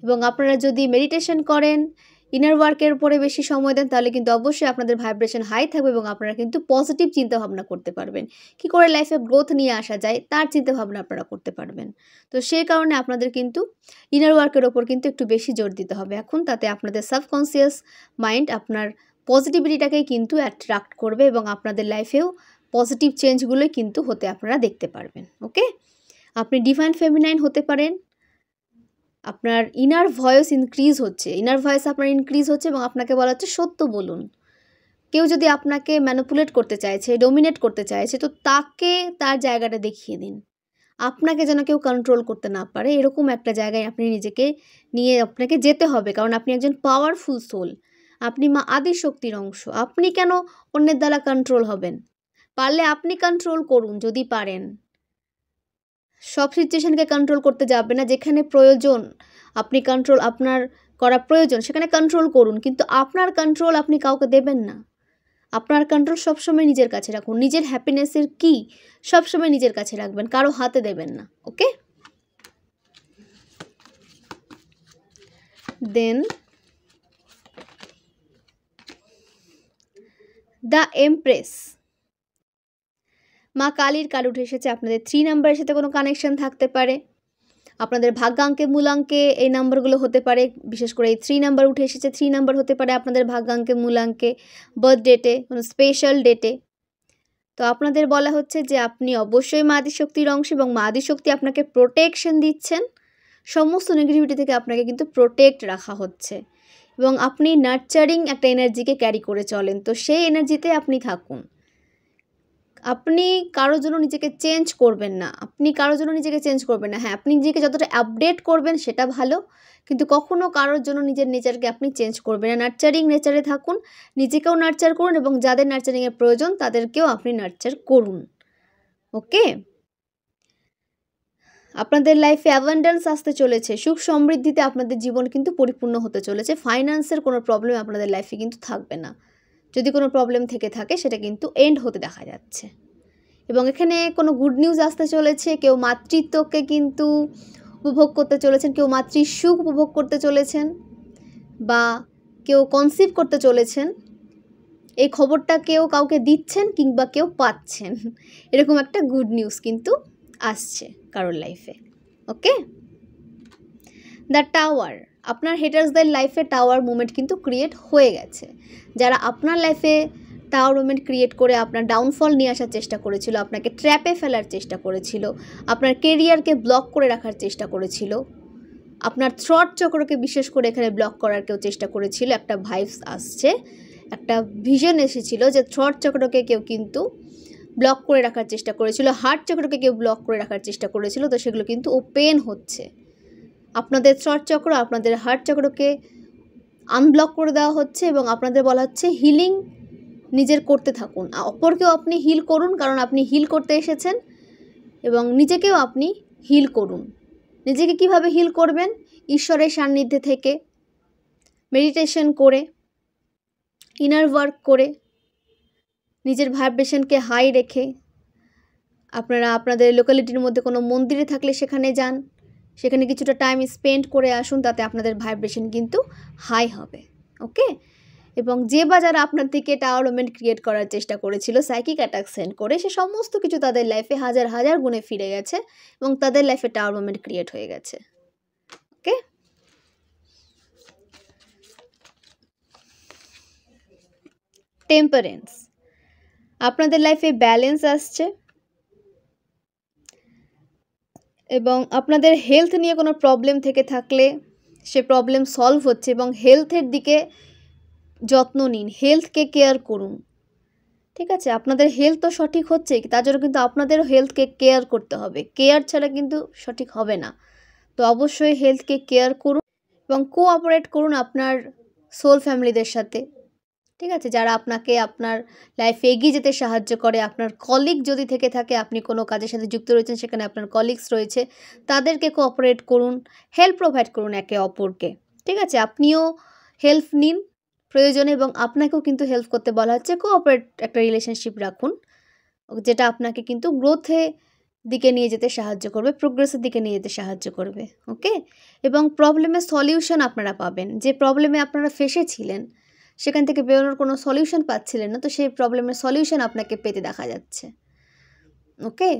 এবং আপনারা যদি মেডিটেশন করেন, ইনার ওয়ার্কের উপরে বেশি সময় দেন, তাহলে কিন্তু অবশ্যই আপনাদের ভাইব্রেশন হাই থাকবে এবং আপনারা কিন্তু পজিটিভ চিন্তাভাবনা করতে পারবেন। কী করে লাইফে গ্রোথ নিয়ে আসা যায় তার চিন্তাভাবনা আপনারা করতে পারবেন। তো সেই কারণে আপনাদের কিন্তু ইনার ওয়ার্কের ওপর কিন্তু একটু বেশি জোর দিতে হবে এখন। তাতে আপনাদের সাবকনসিয়াস মাইন্ড আপনার পজিটিভিটিটাকেই কিন্তু অ্যাট্রাক্ট করবে এবং আপনাদের লাইফেও পজিটিভ চেঞ্জগুলোই কিন্তু হতে আপনারা দেখতে পারবেন। ওকে, আপনি ডিভাইন ফেমিনাইন হতে পারেন। আপনার ইনার ভয়েস ইনক্রিজ হচ্ছে, ইনার ভয়েস আপনার ইনক্রিজ হচ্ছে এবং আপনাকে বলা হচ্ছে সত্য বলুন। কেউ যদি আপনাকে ম্যানিপুলেট করতে চাইছে, ডোমিনেট করতে চাইছে, তো তাকে তার জায়গাটা দেখিয়ে দিন। আপনাকে যেন কেউ কন্ট্রোল করতে না পারে, এরকম একটা জায়গায় আপনি নিজেকে নিয়ে আপনাকে যেতে হবে, কারণ আপনি একজন পাওয়ারফুল সোল, আপনি মা আদিশক্তির অংশ। আপনি কেন অন্যের দ্বারা কন্ট্রোল হবেন? পারলে আপনি কন্ট্রোল করুন যদি পারেন। সব সিচুয়েশানকে কন্ট্রোল করতে যাবে না, যেখানে প্রয়োজন আপনি কন্ট্রোল আপনার করা প্রয়োজন সেখানে কন্ট্রোল করুন, কিন্তু আপনার কন্ট্রোল আপনি কাউকে দেবেন না। আপনার কন্ট্রোল সবসময় নিজের কাছে রাখুন। নিজের হ্যাপিনেসের কি সবসময় নিজের কাছে রাখবেন, কারো হাতে দেবেন না। ওকে, দেন দ্য এমপ্রেস। মা কালীর কার্ড উঠে এসেছে। আপনাদের 3 নাম্বারের সাথে কোনো কানেকশন থাকতে পারে, আপনাদের ভাগ্যাঙ্কে মূলাঙ্কে এই নাম্বারগুলো হতে পারে। বিশেষ করে এই 3 নাম্বার উঠে এসেছে, 3 নাম্বার হতে পারে আপনাদের ভাগ্যাঙ্কে মূলাঙ্কে, বার্থ ডেটে, কোনো স্পেশাল ডেটে। তো আপনাদের বলা হচ্ছে যে আপনি অবশ্যই মা আদিশক্তির অংশ এবং মা আদিশক্তি আপনাকে প্রোটেকশন দিচ্ছেন। সমস্ত নেগেটিভিটি থেকে আপনাকে কিন্তু প্রোটেক্ট রাখা হচ্ছে এবং আপনি নার্চারিং একটা এনার্জিকে ক্যারি করে চলেন। তো সেই এনার্জিতে আপনি থাকুন। আপনি কারোর জন্য নিজেকে চেঞ্জ করবেন না, আপনি কারোর জন্য নিজেকে চেঞ্জ করবেন না। হ্যাঁ, আপনি নিজেকে যতটা আপডেট করবেন সেটা ভালো, কিন্তু কখনও কারোর জন্য নিজের নেচারকে আপনি চেঞ্জ করবেন না। নার্চারিং নেচারে থাকুন, নিজেকেও নার্চার করুন এবং যাদের নার্চারিংয়ের প্রয়োজন তাদেরকেও আপনি নার্চার করুন। ওকে, আপনাদের লাইফে অ্যাবান্ডেন্স আসতে চলেছে, সুখ সমৃদ্ধিতে আপনাদের জীবন কিন্তু পরিপূর্ণ হতে চলেছে। ফাইন্যান্সের কোনো প্রবলেম আপনাদের লাইফে কিন্তু থাকবে না। যদি কোনো প্রবলেম থেকে থাকে সেটা কিন্তু এন্ড হতে দেখা যাচ্ছে। এবং এখানে কোনো গুড নিউজ আসতে চলেছে। কেউ মাতৃত্বকে কিন্তু উপভোগ করতে চলেছেন, কেউ মাতৃ সুখ উপভোগ করতে চলেছেন, বা কেউ কনসিভ করতে চলেছেন। এই খবরটা কেউ কাউকে দিচ্ছেন কিংবা কেউ পাচ্ছেন, এরকম একটা গুড নিউজ কিন্তু আসছে কারোর লাইফে। ওকে, দ্য টাওয়ার, আপনার হেটার্সদের লাইফে টাওয়ার মুভমেন্ট কিন্তু ক্রিয়েট হয়ে গেছে। যারা আপনার লাইফে টাওয়ার মুভমেন্ট ক্রিয়েট করে আপনার ডাউনফল নিয়ে আসার চেষ্টা করেছিল, আপনাকে ট্র্যাপে ফেলার চেষ্টা করেছিল, আপনার কেরিয়ারকে ব্লক করে রাখার চেষ্টা করেছিল, আপনার থ্রট চক্রকে বিশেষ করে এখানে ব্লক করার কেউ চেষ্টা করেছিল। একটা ভাইবস আসছে, একটা ভিশন এসেছিল যে থ্রট চক্রকে কেউ কিন্তু ব্লক করে রাখার চেষ্টা করেছিল, হার্ট চক্রকে কেউ ব্লক করে রাখার চেষ্টা করেছিল। তো সেগুলো কিন্তু ওপেন হচ্ছে। আপনাদের থ্রট চক্র, আপনাদের হার্ট চক্রকে আনব্লক করে দেওয়া হচ্ছে এবং আপনাদের বলা হচ্ছে হিলিং নিজের করতে থাকুন। অপরকেও আপনি হিল করুন, কারণ আপনি হিল করতে এসেছেন, এবং নিজেকেও আপনি হিল করুন। নিজেকে কিভাবে হিল করবেন? ঈশ্বরের সান্নিধ্যে থেকে, মেডিটেশন করে, ইনার ওয়ার্ক করে, নিজের ভাইব্রেশনকে হাই রেখে। আপনারা আপনাদের লোকালিটির মধ্যে কোনো মন্দিরে থাকলে সেখানে যান, সেখানে কিছুটা টাইম স্পেন্ড করে আসুন, তাতে আপনাদের ভাইব্রেশন কিন্তু হাই হবে। ওকে, এবং যে বা যারা আপনার দিকে টাওয়ার মুভমেন্ট ক্রিয়েট করার চেষ্টা করেছিল সাইকিক অ্যাটাক সেন্ড করে, সে সমস্ত কিছু তাদের লাইফে হাজার হাজার গুণে ফিরে গেছে এবং তাদের লাইফে টাওয়ার মুভমেন্ট ক্রিয়েট হয়ে গেছে। ওকে, টেম্পারেন্স, আপনাদের লাইফে ব্যালেন্স আসছে এবং আপনাদের হেলথ নিয়ে কোনো প্রবলেম থেকে থাকলে সে প্রবলেম সলভ হচ্ছে এবং হেলথের দিকে যত্ন নিন, হেলথকে কেয়ার করুন। ঠিক আছে, আপনাদের হেলথ তো সঠিক হচ্ছে, তার জন্য কিন্তু আপনাদেরও হেলথকে কেয়ার করতে হবে। কেয়ার ছাড়া কিন্তু সঠিক হবে না। তো অবশ্যই হেলথকে কেয়ার করুন এবং কোঅপারেট করুন আপনার সোল ফ্যামিলিদের সাথে। ঠিক আছে, যারা আপনাকে আপনার লাইফে এগিয়ে যেতে সাহায্য করে। আপনার কলিগ যদি থেকে থাকে, আপনি কোনো কাজের সাথে যুক্ত রয়েছেন, সেখানে আপনার কলিগস রয়েছে, তাদেরকে কোঅপারেট করুন, হেল্প প্রোভাইড করুন একে অপরকে। ঠিক আছে, আপনিও হেল্প নিন প্রয়োজনে এবং আপনাকেও কিন্তু হেল্প করতে বলা হচ্ছে। কোঅপারেট একটা রিলেশনশিপ রাখুন, যেটা আপনাকে কিন্তু গ্রোথে দিকে নিয়ে যেতে সাহায্য করবে, প্রোগ্রেসের দিকে নিয়ে যেতে সাহায্য করবে। ওকে, এবং প্রবলেমের সলিউশন আপনারা পাবেন। যে প্রবলেমে আপনারা ফেসেছিলেন, সেখান থেকে বেরোনোর কোনো সলিউশন পাচ্ছিলেন না, তো সেই প্রবলেমের সলিউশন আপনাকে পেতে দেখা যাচ্ছে। ওকে,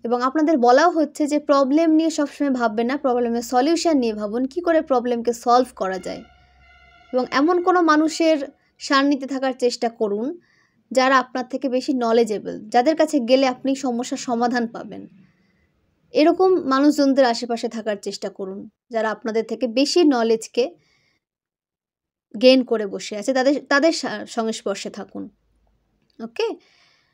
এবং আপনাদের বলাও হচ্ছে যে প্রবলেম নিয়ে সবসময় ভাববেন না, প্রবলেমের সলিউশন নিয়ে ভাবুন, কী করে প্রবলেমকে সলভ করা যায়। এবং এমন কোনো মানুষের সান্নিধ্যে থাকার চেষ্টা করুন যারা আপনার থেকে বেশি নলেজেবল, যাদের কাছে গেলে আপনি সমস্যার সমাধান পাবেন। এরকম মানুষজনদের আশেপাশে থাকার চেষ্টা করুন, যারা আপনাদের থেকে বেশি নলেজকে গেইন করে বসে আছে, তাদের সংস্পর্শে থাকুন। ওকে,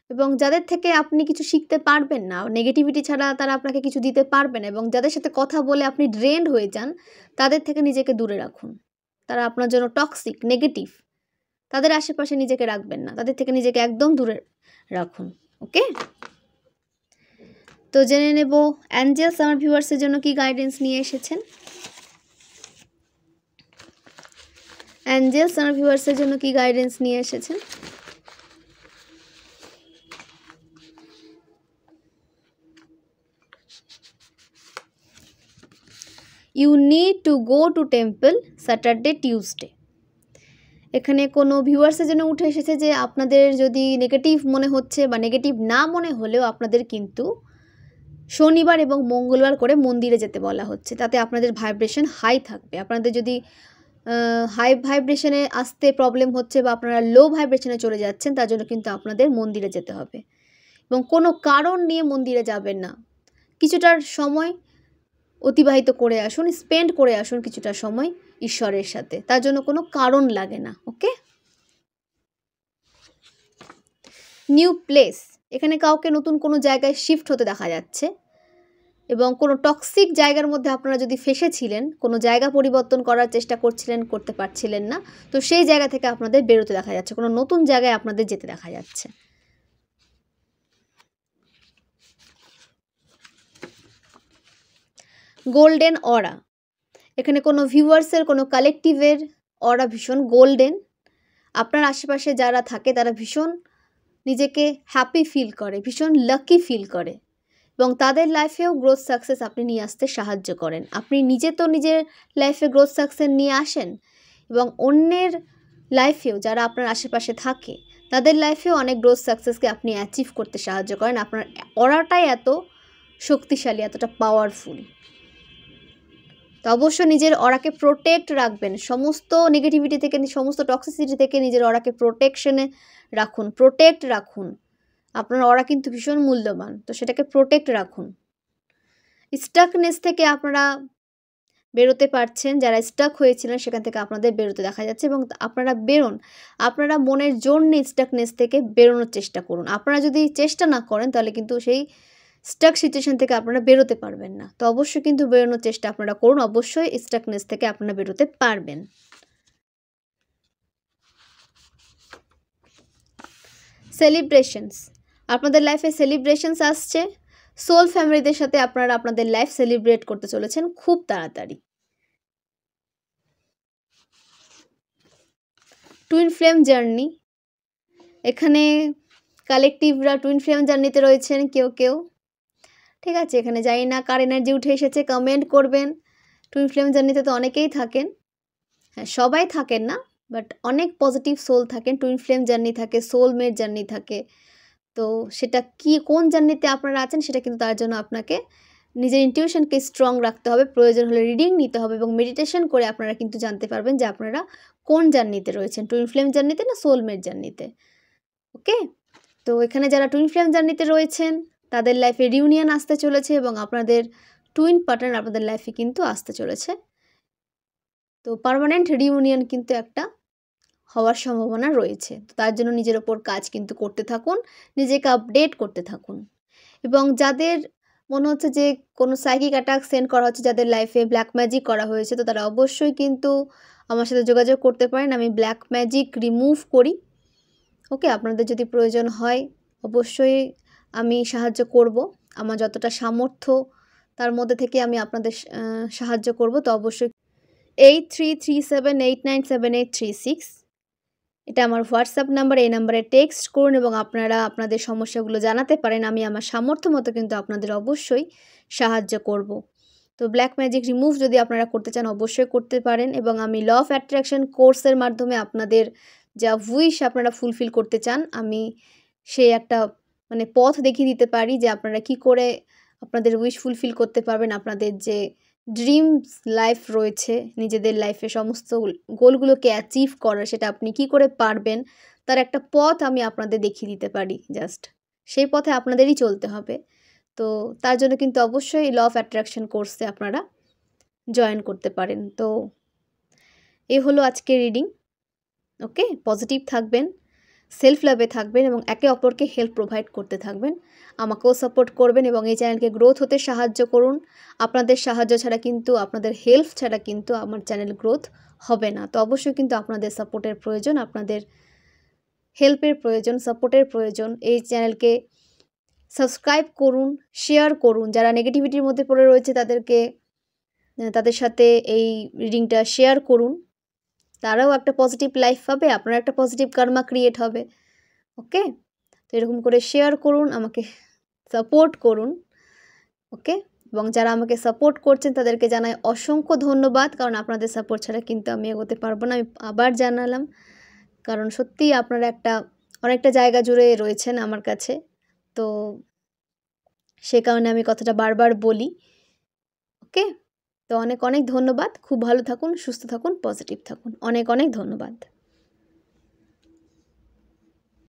এবং যাদের থেকে আপনি কিছু শিখতে পারবেন না, নেগেটিভিটি ছাড়া তারা আপনাকে কিছু দিতে পারবে না, এবং যাদের সাথে কথা বলে আপনি ড্রেন্ড হয়ে যান, তাদের থেকে নিজেকে দূরে রাখুন। তারা আপনার জন্য টক্সিক, নেগেটিভ, তাদের আশেপাশে নিজেকে রাখবেন না, তাদের থেকে নিজেকে একদম দূরে রাখুন। ওকে, তো জেনে নেব অ্যাঞ্জেলস আমার ভিউয়ার্সের জন্য কি গাইডেন্স নিয়ে এসেছেন। অ্যাঞ্জেলস আমার ভিউয়ার্সের জন্য কি গাইডেন্স নিয়ে এসেছেন। You need to go to temple Saturday Tuesday. এখানে কোনো ভিউয়ার্সের জন্য উঠে এসেছে যে আপনাদের যদি নেগেটিভ মনে হচ্ছে বা নেগেটিভ না মনে হলেও আপনাদের কিন্তু শনিবার এবং মঙ্গলবার করে মন্দিরে যেতে বলা হচ্ছে, তাতে আপনাদের ভাইব্রেশন হাই থাকবে। আপনাদের যদি হাই ভাইব্রেশনে আসতে প্রবলেম হচ্ছে বা আপনারা লো ভাইব্রেশনে চলে যাচ্ছেন, তার জন্য কিন্তু আপনাদের মন্দিরে যেতে হবে এবং কোনো কারণ নিয়ে মন্দিরে যাবেন না। কিছুটার সময় অতিবাহিত করে আসুন, স্পেন্ড করে আসুন কিছুটা সময় ঈশ্বরের সাথে, তার জন্য কোনো কারণ লাগে না। ওকে, নিউ প্লেস, এখানে কাউকে নতুন কোনো জায়গায় শিফট হতে দেখা যাচ্ছে এবং কোনো টক্সিক জায়গার মধ্যে আপনারা যদি ফেসেছিলেন, কোনো জায়গা পরিবর্তন করার চেষ্টা করছিলেন, করতে পারছিলেন না, তো সেই জায়গা থেকে আপনাদের বেরোতে দেখা যাচ্ছে, কোনো নতুন জায়গায় আপনাদের যেতে দেখা যাচ্ছে। গোল্ডেন অরা, এখানে কোনো ভিউয়ার্সের কোনো কালেকটিভের অরা ভীষণ গোল্ডেন। আপনার আশেপাশে যারা থাকে তারা ভীষণ নিজেকে হ্যাপি ফিল করে, ভীষণ লাকি ফিল করে এবং তাদের লাইফেও গ্রোথ সাকসেস আপনি নিয়ে আসতে সাহায্য করেন। আপনি নিজে তো নিজের লাইফে গ্রোথ সাকসেস নিয়ে আসেন এবং অন্যের লাইফেও যারা আপনার আশেপাশে থাকে তাদের লাইফেও অনেক গ্রোথ সাকসেসকে আপনি অ্যাচিভ করতে সাহায্য করেন। আপনার অরাটাই এত শক্তিশালী, এতটা পাওয়ারফুল। তো অবশ্যই নিজের অরাকে প্রোটেক্ট রাখবেন, সমস্ত নেগেটিভিটি থেকে, সমস্ত টক্সিসিটি থেকে নিজের অরাকে প্রোটেকশনে রাখুন, প্রোটেক্ট রাখুন। আপনার অরা কিন্তু ভীষণ মূল্যবান, তো সেটাকে প্রোটেক্ট রাখুন। স্টাকনেস থেকে আপনারা বেরোতে পারছেন, যারা স্টাক হয়েছিলেন সেখান থেকে আপনাদের বেরোতে দেখা যাচ্ছে এবং আপনারা বেরোন। আপনারা মনের জোর নিয়ে স্টাকনেস থেকে বেরোনোর চেষ্টা করুন। আপনারা যদি চেষ্টা না করেন তাহলে কিন্তু সেই স্টাক সিচুয়েশন থেকে আপনারা বেরোতে পারবেন না। তো অবশ্যই কিন্তু বেরোনোর চেষ্টা আপনারা করুন, অবশ্যই স্টাকনেস থেকে আপনারা বেরোতে পারবেন। সেলিব্রেশনস, আপনাদের লাইফে সেলিব্রেশনস আসছে। সোল ফ্যামিলিদের সাথে আপনারা আপনাদের লাইফ সেলিব্রেট করতে চলেছেন খুব তাড়াতাড়ি। টুইন ফ্লেম জার্নি, এখানে কালেকটিভরা টুইন ফ্লেম জার্নিতে রয়েছেন কেউ কেউ, ঠিক আছে। এখানে জানি না কার এনার্জি উঠে এসেছে, কমেন্ট করবেন। টুইন ফ্লেম জার্নিতে তো অনেকেই থাকেন, হ্যাঁ সবাই থাকেন না, বাট অনেক পজিটিভ সোল থাকেন। টুইন ফ্লেম জার্নি থাকে, সোলমেট জার্নি থাকে। তো সেটা কি, কোন জার্নিতে আপনারা আছেন সেটা কিন্তু তার জন্য আপনাকে নিজের ইনটিউশনকে স্ট্রং রাখতে হবে, প্রয়োজন হলে রিডিং নিতে হবে এবং মেডিটেশন করে আপনারা কিন্তু জানতে পারবেন যে আপনারা কোন জার্নিতে রয়েছেন, টুইন ফ্লেম জার্নিতে না সোলমেট জার্নিতে। ওকে, তো এখানে যারা টুইন ফ্লেম জার্নিতে রয়েছেন তাদের লাইফে রিউনিয়ন আসতে চলেছে এবং আপনাদের টুইন পার্টনার আপনাদের লাইফে কিন্তু আসতে চলেছে। তো পার্মানেন্ট রিউনিয়ন কিন্তু একটা হওয়ার সম্ভাবনা রয়েছে। তো তার জন্য নিজের ওপর কাজ কিন্তু করতে থাকুন, নিজেকে আপডেট করতে থাকুন। এবং যাদের মনে হচ্ছে যে কোনো সাইকিক অ্যাটাক সেন্ড করা হচ্ছে, যাদের লাইফে ব্ল্যাক ম্যাজিক করা হয়েছে, তো তারা অবশ্যই কিন্তু আমার সাথে যোগাযোগ করতে পারেন। আমি ব্ল্যাক ম্যাজিক রিমুভ করি। ওকে, আপনাদের যদি প্রয়োজন হয় অবশ্যই আমি সাহায্য করব, আমার যতটা সামর্থ্য তার মধ্যে থেকে আমি আপনাদের সাহায্য করব। তো অবশ্যই 8337897836 এটা আমার হোয়াটসঅ্যাপ নাম্বার, এই নাম্বারে টেক্সট করুন এবং আপনারা আপনাদের সমস্যাগুলো জানাতে পারেন। আমি আমার সামর্থ্য মতো কিন্তু আপনাদের অবশ্যই সাহায্য করব। তো ব্ল্যাক ম্যাজিক রিমুভ যদি আপনারা করতে চান অবশ্যই করতে পারেন এবং আমি ল অফ অ্যাট্রাকশন কোর্সের মাধ্যমে আপনাদের যা উইশ আপনারা ফুলফিল করতে চান আমি সেই একটা মানে পথ দেখিয়ে দিতে পারি যে আপনারা কি করে আপনাদের উইশ ফুলফিল করতে পারবেন। আপনাদের যে ড্রিমস লাইফ রয়েছে, নিজেদের লাইফে সমস্ত গোলগুলোকে অ্যাচিভ করার, সেটা আপনি কি করে পারবেন তার একটা পথ আমি আপনাদের দেখিয়ে দিতে পারি। জাস্ট সেই পথে আপনাদেরই চলতে হবে। তো তার জন্য কিন্তু অবশ্যই ল অফ অ্যাট্রাকশন কোর্সে আপনারা জয়েন করতে পারেন। তো এই হলো আজকের রিডিং। ওকে, পজিটিভ থাকবেন, সেলফ লাভে থাকবেন এবং একে অপরকে হেল্প প্রোভাইড করতে থাকবেন। আমাকেও সাপোর্ট করবেন এবং এই চ্যানেলকে গ্রোথ হতে সাহায্য করুন। আপনাদের সাহায্য ছাড়া কিন্তু, আপনাদের হেল্প ছাড়া কিন্তু আমার চ্যানেল গ্রোথ হবে না। তো অবশ্যই কিন্তু আপনাদের সাপোর্টের প্রয়োজন, আপনাদের হেল্পের প্রয়োজন, সাপোর্টের প্রয়োজন। এই চ্যানেলকে সাবস্ক্রাইব করুন, শেয়ার করুন। যারা নেগেটিভিটির মধ্যে পড়ে রয়েছে তাদের সাথে এই রিডিংটা শেয়ার করুন, তারাও একটা পজিটিভ লাইফ পাবে, আপনার একটা পজিটিভ কার্মা ক্রিয়েট হবে। ওকে, তো এরকম করে শেয়ার করুন, আমাকে সাপোর্ট করুন। ওকে, এবং যারা আমাকে সাপোর্ট করছেন তাদেরকে জানাই অসংখ্য ধন্যবাদ, কারণ আপনাদের সাপোর্ট ছাড়া কিন্তু আমি এগোতে পারবো না। আমি আবার জানালাম, কারণ সত্যিই আপনারা অনেকটা জায়গা জুড়ে রয়েছেন আমার কাছে, তো সে কারণে আমি কথাটা বারবার বলি। ওকে, তো অনেক অনেক ধন্যবাদ। খুব ভালো থাকুন, সুস্থ থাকুন, পজিটিভ থাকুন। অনেক অনেক ধন্যবাদ।